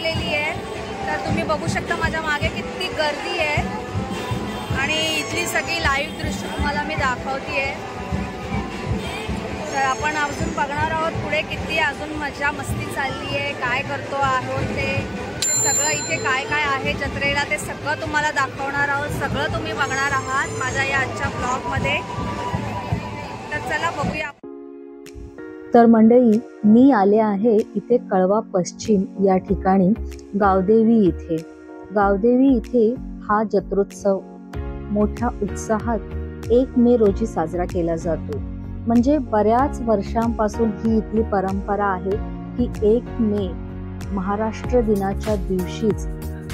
लागलेली आहे। तर तुम्ही बघू शकता माझ्या मागे किती गर्दी आहे आणि इथली सगळी लाईव्ह दृश्य तुम्हाला मी दाखवते आहे। तर आपण अजून बघणार आहोत पुढे किती अजून मजा मस्ती चालली आहे, काय करतो आहोत ते सगळं, इथे काय काय आहे जत्रेला ते सगळं तुम्हाला दाखवणार आहोत। सगळं तुम्ही बघणार आहात माझ्या या आजच्या ब्लॉगमध्ये। तर चला बघूया। तर मंडळी, मी आले आहे इथे कळवा पश्चिम या ठिकाणी गावदेवी इथे। गावदेवी इथे हा जत्रोत्सव मोठ्या उत्साहात 1 मे रोजी साजरा केला जातो। म्हणजे बऱ्याच वर्षांपासून ही इथली परंपरा आहे की 1 मे महाराष्ट्र दिनाच्या दिवशीच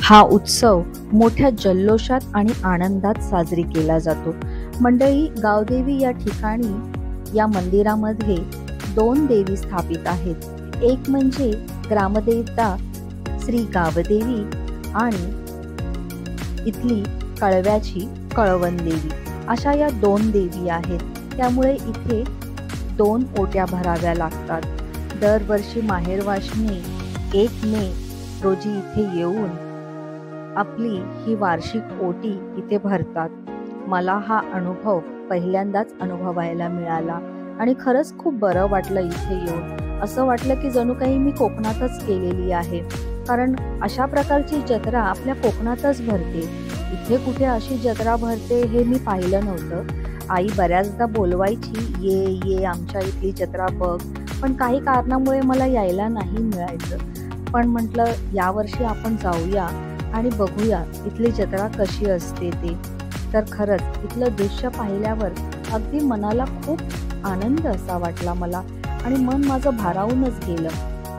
हा उत्सव मोठ्या जल्लोषात आणि आनंदात साजरी केला जातो। मंडळी, गावदेवी या ठिकाणी या मंदिरामध्ये 2 देवी स्थापित आहेत। एक म्हणजे ग्रामदेवता श्री गावदेवी आणि इथली कळव्याची कळवण देवी, अशा या 2 देवी आहेत। त्यामुळे इथे 2 ओट्या भराव्या लागतात। दरवर्षी माहेरवाशिणी 1 मे रोजी इथे येऊन आपली ही वार्षिक ओटी इथे भरतात। मला हा अनुभव पहिल्यांदाच अनुभवायला मिळाला आणि खरंच खूप बरं वाटलं इथे येऊन। असं वाटलं की जणू काही मी कोकणातच केलेली आहे, कारण अशा प्रकारची जत्रा आपल्या कोकणातच भरते। इथे कुठे अशी जत्रा भरते हे मी पाहिलं नव्हतं। आई बऱ्याचदा बोलवायची, ये ये आमच्या इथली जत्रा बघ, पण काही कारणामुळे मला यायला नाही मिळायचं। पण म्हटलं यावर्षी आपण जाऊया आणि बघूया इथली जत्रा कशी असते ते। तर खरंच इथलं दृश्य पाहिल्यावर अगदी मनाला खूप आनंद असा वाटला मला आणि मन माझं भारावूनच गेलं।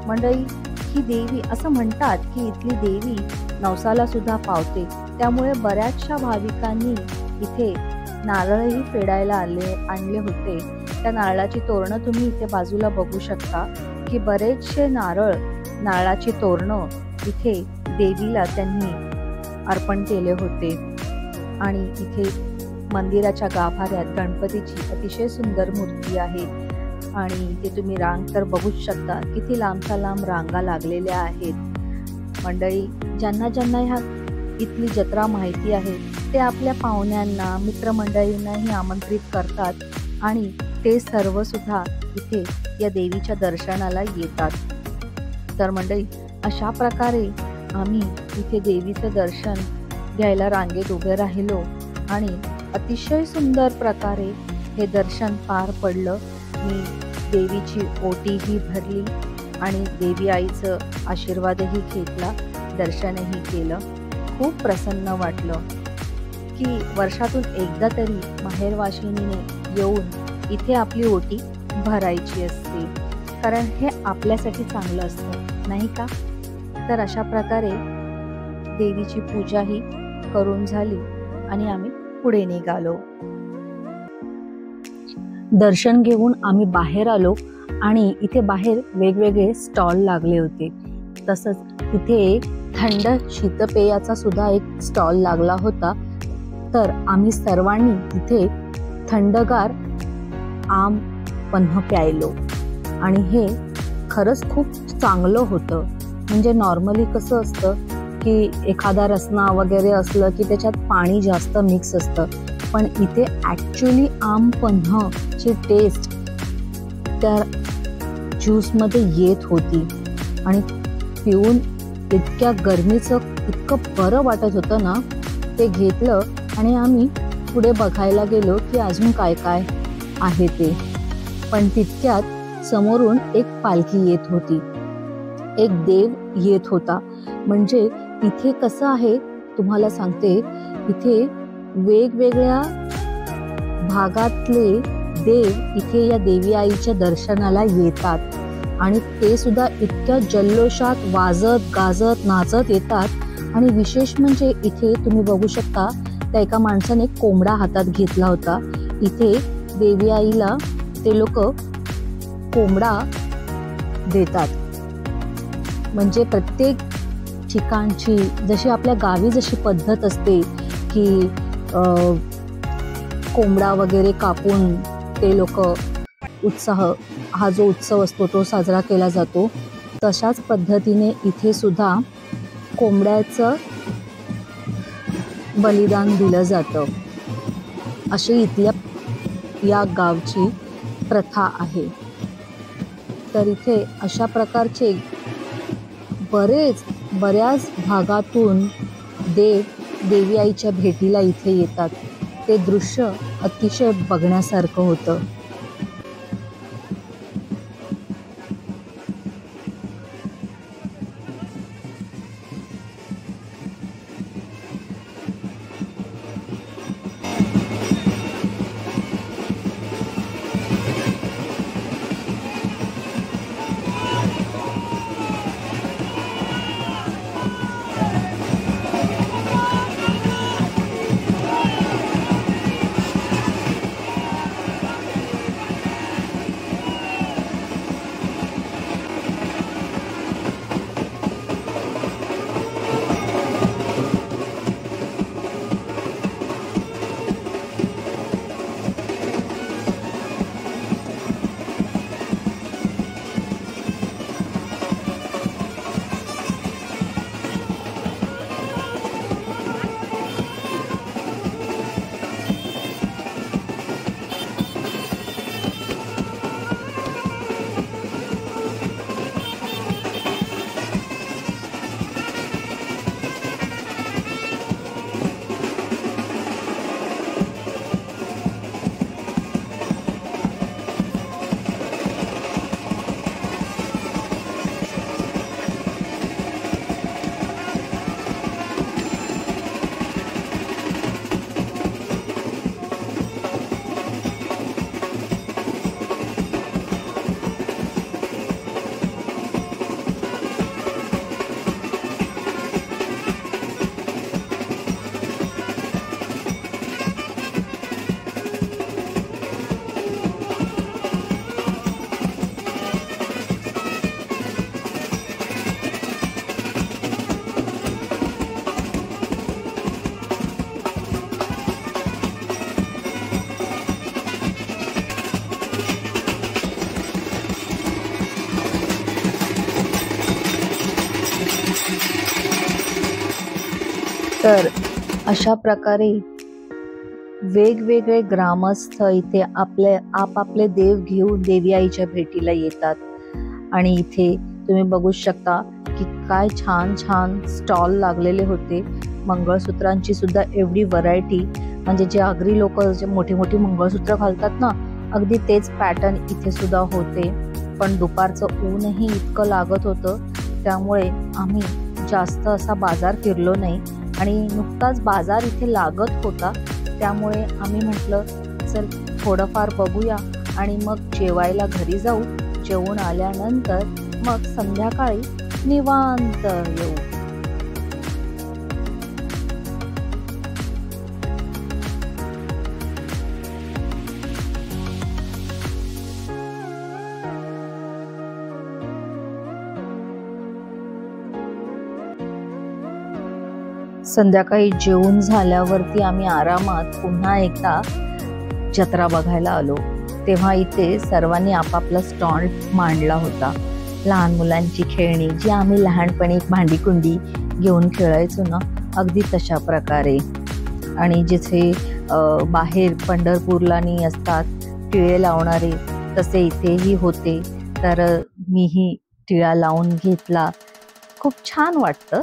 मंडळी, ही देवी असं म्हणतात की इथली देवी नवसाला सुद्धा पावते, त्यामुळे बऱ्याचशा भाविकांनी इथे नारळही फेडायला आणले होते। त्या नारळाची तोरणं तुम्ही इथे बाजूला बघू शकता की बरेचसे नारळाची तोरणं इथे देवीला त्यांनी अर्पण केले होते। आणि इथे मंदिराच्या गाभाऱ्यात गणपतीची अतिशय सुंदर मूर्ती आहे आणि इथे तुम्ही रांग तर बघूच शकता किती लांबच्या लांब रांगा लागलेल्या आहेत। मंडळी, ज्यांना ज्यांना ह्या इथली जत्रा माहिती आहे ते आपल्या पाहुण्यांना मित्रमंडळींनाही आमंत्रित करतात आणि ते सर्व सुद्धा इथे या देवीच्या दर्शनाला येतात। तर मंडळी, अशा प्रकारे आम्ही इथे देवीचं दर्शन घ्यायला रांगेत उभे राहिलो आणि अतिशय सुंदर प्रकारे हे दर्शन पार पडलं। मी देवीची ओटीही भरली आणि देवी आईचं आशीर्वादही घेतला, दर्शनही केलं। खूप प्रसन्न वाटलं की वर्षातून एकदा तरी माहेरवाशिणीने येऊन इथे आपली ओटी भरायची असते, कारण हे आपल्यासाठी चांगलं असतं, नाही का? तर अशा प्रकारे देवीची पूजाही करून झाली आणि आम्ही पुढे निघालो। दर्शन घेऊन आम्ही बाहेर आलो आणि इथे बाहेर वेगवेगळे स्टॉल लागले होते। तसंच इथे थंड शीतपेयाचा सुद्धा एक स्टॉल लागला होता। तर आम्ही सर्वांनी इथे थंडगार आम पन्ह प्यायलो आणि हे खरंच खूप चांगलं होतं। म्हणजे नॉर्मली कसं असतं की एखादा रसना वगैरे असलं की त्याच्यात पाणी जास्त मिक्स असतं, पण इथे ॲक्च्युली आम पन्हची टेस्ट त्या ज्यूसमध्ये येत होती आणि पिऊन इतक्या गरमीचं इतकं बरं वाटत होतं ना, ते घेतलं आणि आम्ही पुढे बघायला गेलो की अजून काय काय आहे ते। पण तितक्यात समोरून एक पालखी येत होती, एक देव येत होता। म्हणजे इथे कसं आहे तुम्हाला सांगते, इथे वेगवेगळ्या भागातले देव इथे या देवी आईच्या दर्शनाला येतात आणि ते सुद्धा इतक्या जल्लोषात वाजत गाजत नाचत येतात। आणि विशेष म्हणजे इथे तुम्ही बघू शकता त्या एका माणसाने कोंबडा हातात घेतला होता। इथे देवी आईला ते लोक कोंबडा देतात। म्हणजे प्रत्येक ठिकाणची जशी आपल्या गावी जशी पद्धत असते की कोंबडा वगैरे कापून ते लोक हा जो उत्सव असतो तो साजरा केला जातो, तशाच पद्धतीने इथे सुद्धा कोंबड्याचं बलिदान दिलं जातं, अशी इथल्या या गावची प्रथा आहे. तर इथे अशा प्रकारचे बऱ्याच भागातून देवी आईच्या भेटीला इथे येतात. ते दृश्य अतिशय बघण्यासारखं होतं. तर अशा प्रकारे वेगवेगळे ग्रामस्थ इथे आपापले देव घेऊन देवी आईच्या भेटीला येतात. आणि इथे तुम्ही बघू शकता की काय छान छान स्टॉल लागलेले होते. मंगळसूत्रांची सुद्धा एवढी व्हरायटी, म्हणजे जे आगरी लोक जे मोठी मोठी मंगळसूत्र घालतात ना, अगदी तेच पॅटर्न इथे सुद्धा होते. पण दुपारचं ऊनही इतकं लागत होतं, त्यामुळे आम्ही जास्त असा बाजार फिरलो नाही. आणि नुकताच बाजार इथे लागत होता, त्यामुळे आम्ही म्हटलं चल थोडंफार बघूया आणि मग जेवायला घरी जाऊ. जेवून आल्यानंतर मग संध्याकाळी निवांत येऊ. संध्याकाळी जेवून झाल्यावरती आम्ही आरामात पुन्हा एकदा जत्रा बघायला आलो. तेव्हा इथे सर्वांनी आपापला स्टॉल मांडला होता. लहान मुलांची खेळणी जी आम्ही लहानपणी भांडीकुंडी घेऊन खेळायचो ना, अगदी तशा प्रकारे. आणि जिथे बाहेर पंढरपूरला असतात टिळे लावणारे, तसे इथेही होते. तर मीही टिळा लावून घेतला. खूप छान वाटतं.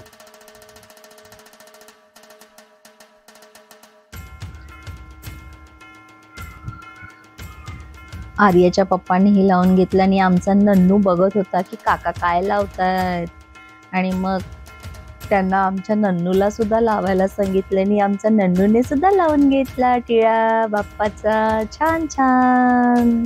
आर्याच्या पप्पांनीही लावून घेतला आणि आमचा नन्नू बघत होता की काका काय लावतायत. आणि मग त्यांना आमच्या नन्नूला सुद्धा लावायला सांगितलं आणि आमच्या नन्नूने सुद्धा लावून घेतला टिळा बाप्पाचा. छान छान.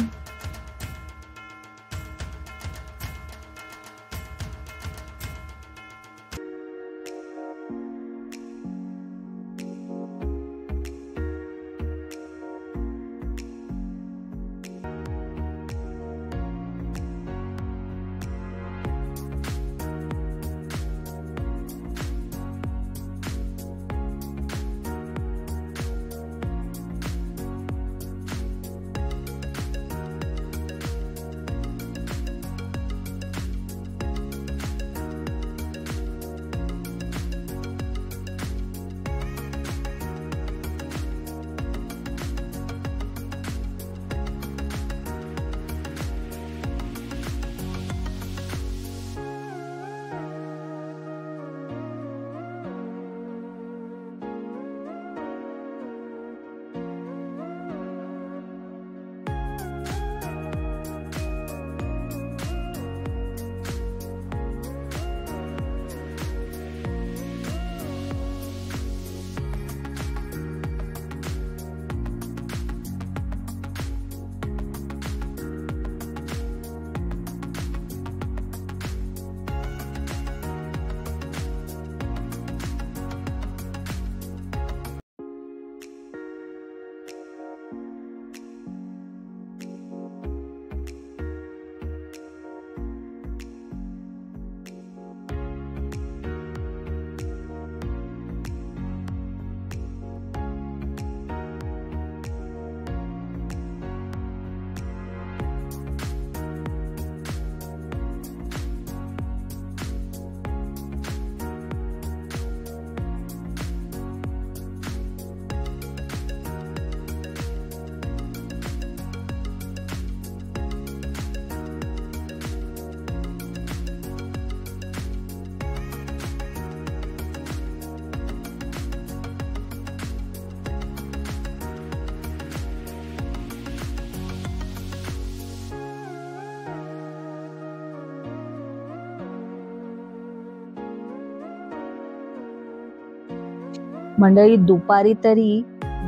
मंडळी, दुपारी तरी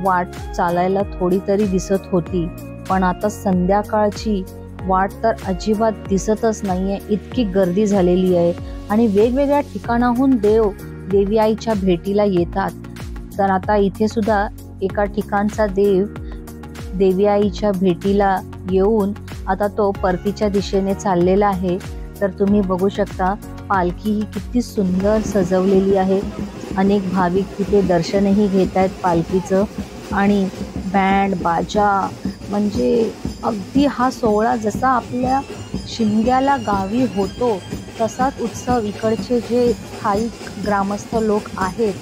वाट चालायला थोडी तरी दिसत होती, पण आता संध्याकाळची वाट तर अजिबात दिसतच नाहीये, इतकी गर्दी झालेली आहे. आणि वेगवेगळ्या ठिकाणाहून देवी आईच्या भेटीला येतात. तर आता इथे सुद्धा एका ठिकाणचा देवी आईच्या भेटीला येऊन आता तो परतीच्या दिशेने चाललेला आहे. तर तुम्ही बघू शकता पालखी ही किती सुंदर सजवलेली आहे. अनेक भाविक तिथे दर्शनही घेत आहेत पालखीचं. आणि बँड बाजा म्हणजे अगदी हा सोहळा जसा आपल्या शिमग्याला गावी होतो तसाच उत्सव इकडचे जे स्थायिक ग्रामस्थ लोक आहेत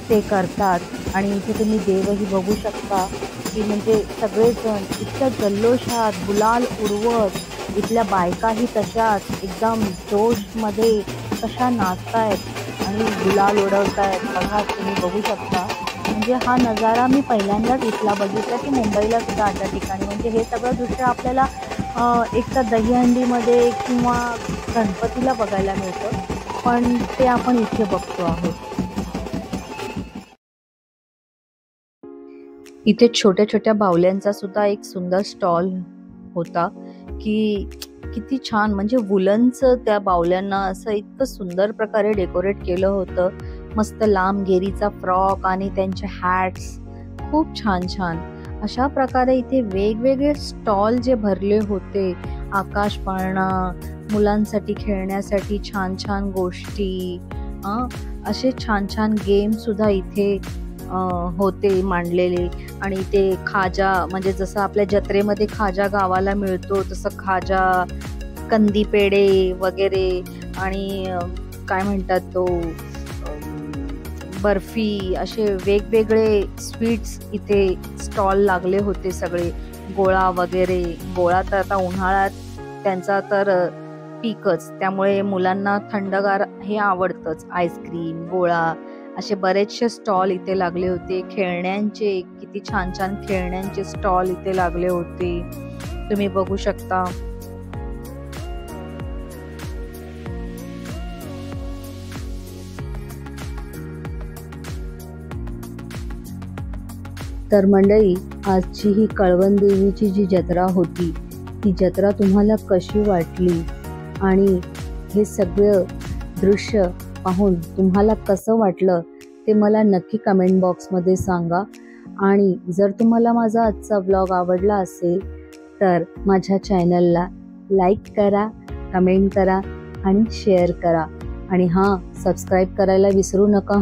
ते करतात. आणि इथे तुम्ही देवही बघू शकता की म्हणजे सगळेजण इतक्या जल्लोषात गुलाल उडवत, इथल्या बायकाही तशाच एकदम जोशमध्ये कशा नाचतायत आणि गुलाल उडवतायत. बघा, तुम्ही बघू शकता. म्हणजे हा नजारा मी पहिल्यांदाच इथला बघितला की मुंबईला सुद्धा अशा ठिकाणी. म्हणजे हे सगळं दृश्य आपल्याला एक तर दहीहंडीमध्ये किंवा गणपतीला बघायला मिळतं, पण ते आपण इथे बघतो आहोत. इथे छोट्या छोट्या बाहुल्यांचा सुद्धा एक सुंदर स्टॉल होता की किती छान, म्हणजे वुलनचं त्या बाहुल्यांना असं इतकं सुंदर प्रकारे डेकोरेट केलं होतं. मस्त लांब घेरीचा फ्रॉक आणि त्यांचे हॅट्स खूप छान छान. अशा प्रकारे इथे वेगवेगळे स्टॉल जे भरले होते, आकाश पाळणा, मुलांसाठी खेळण्यासाठी छान छान गोष्टी, असे छान छान गेम सुद्धा इथे होते मांडलेले. आणि ते खाजा, म्हणजे जसं आपल्या जत्रेमध्ये खाजा गावाला मिळतो तसं खाजा, कंदी पेढे वगैरे आणि काय म्हणतात तो बर्फी, असे वेगवेगळे स्वीट्स इथे स्टॉल लागले होते. सगळे गोळा वगैरे. गोळा तर आता उन्हाळ्यात त्यांचा तर पीकच, त्यामुळे मुलांना थंडगार हे आवडतंच. आईस्क्रीम, गोळा, असे बरेचसे स्टॉल इथे लागले होते. खेळण्यांचे, किती छान छान खेळण्यांचे स्टॉल इथे लागले होते, तुम्ही बघू शकता. तर मंडळी, आजची ही कळवण देवीची जी जत्रा होती, ती जत्रा तुम्हाला कशी वाटली आणि हे सगळं दृश्य पाहून तुम्हाला कसं वाटलं ते मला नक्की कमेंट बॉक्समध्ये सांगा. आणि जर तुम्हाला माझा आजचा व्लॉग आवडला असेल तर माझ्या चॅनलला लाईक करा, कमेंट करा आणि शेअर करा. आणि सबस्क्राईब करायला विसरू नका.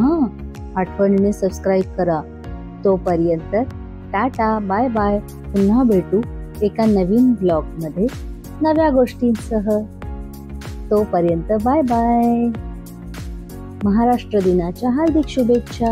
आठवणीने सबस्क्राईब करा. तोपर्यंत टाटा, बाय बाय. पुन्हा भेटू एका नवीन व्लॉगमध्ये नव्या गोष्टींसह. तोपर्यंत बाय बाय. महाराष्ट्र दिनाच्या हार्दिक शुभेच्छा.